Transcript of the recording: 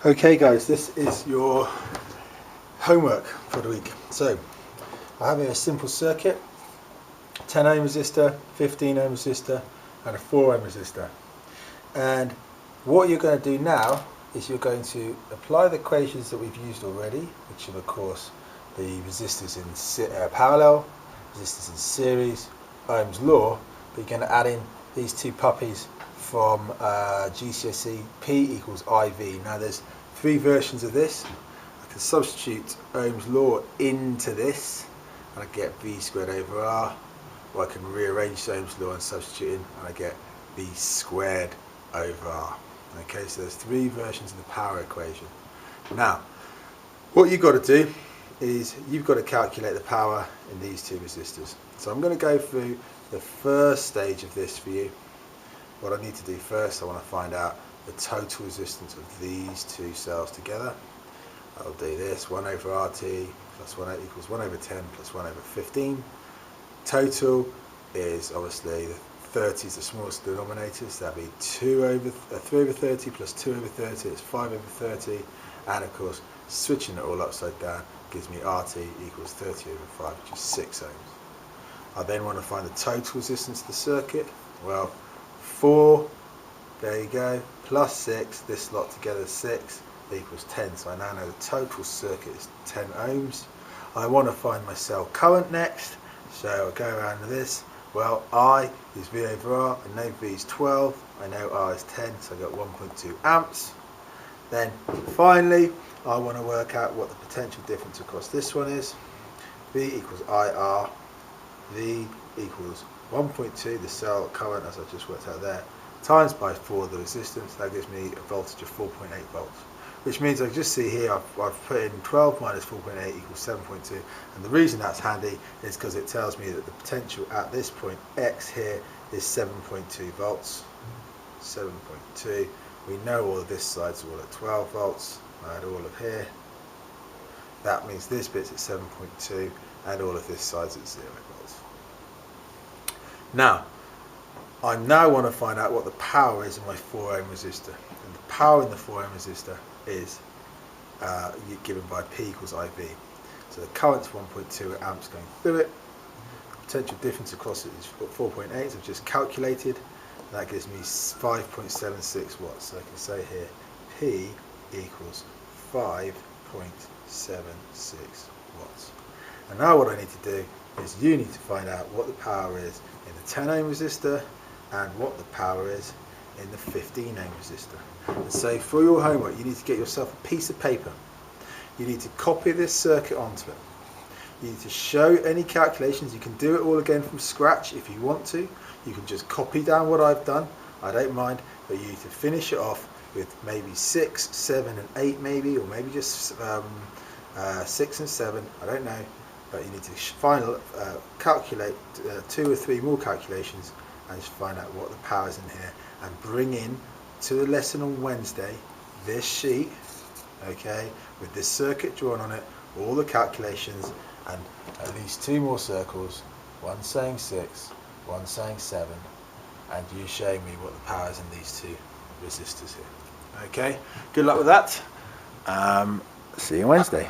Okay guys, this is your homework for the week. So I have here a simple circuit, 10 ohm resistor, 15 ohm resistor and a 4 ohm resistor. And what you're going to do now is you're going to apply the equations that we've used already, which are of course the resistors in parallel, resistors in series, Ohm's law, but you're going to add in these two puppies from GCSE, P equals IV. Now there's three versions of this. I can substitute Ohm's law into this and I get V squared over R, or I can rearrange Ohm's law and substitute in and I get V squared over R. Okay, so there's three versions of the power equation. Now, what you've got to do is you've got to calculate the power in these two resistors. So I'm going to go through the first stage of this for you. What I need to do first, I want to find out the total resistance of these two cells together. I'll do this, 1 over RT plus 1 equals 1 over 10 plus 1 over 15. Total is obviously 30 is the smallest denominator, so that'll be 3 over 30 plus 2 over 30 is 5 over 30, and of course switching it all upside down gives me RT equals 30 over 5, which is 6 ohms. I then want to find the total resistance of the circuit. Well, 4, there you go, plus 6, this lot together is 6, equals 10. So I now know the total circuit is 10 ohms. I want to find my cell current next, so I'll go around to this. Well, I is V over R, I know V is 12, I know R is 10, so I got 1.2 amps. Then finally, I want to work out what the potential difference across this one is. V equals IR, V equals 1.2, the cell current as I just worked out there, times by 4 the resistance. That gives me a voltage of 4.8 volts, which means I can just see here I've put in 12 minus 4.8 equals 7.2, and the reason that's handy is because it tells me that the potential at this point X here is 7.2 volts. 7.2. We know all of this side's all at 12 volts. I add all of here. That means this bit's at 7.2 and all of this side's at 0 volts. Now, I now want to find out what the power is in my 4 ohm resistor. And the power in the 4 ohm resistor is given by P equals IV. So the current's 1.2 amps going through it. The potential difference across it is 4.8, so I've just calculated. And that gives me 5.76 watts. So I can say here P equals 5.76 watts. And now what I need to do is you need to find out what the power is in the 10 ohm resistor and what the power is in the 15 ohm resistor. And so for your homework you need to get yourself a piece of paper. You need to copy this circuit onto it. You need to show any calculations. You can do it all again from scratch if you want to. You can just copy down what I've done, I don't mind, but you need to finish it off with maybe 6, 7 and 8 maybe, or maybe just 6 and 7, I don't know. But you need to calculate 2 or 3 more calculations and just find out what the power is in here, and bring in to the lesson on Wednesday this sheet, okay, with this circuit drawn on it, all the calculations, and at least 2 more circles, one saying 6, one saying 7, and you showing me what the power is in these 2 resistors here. Okay, good luck with that. See you Wednesday.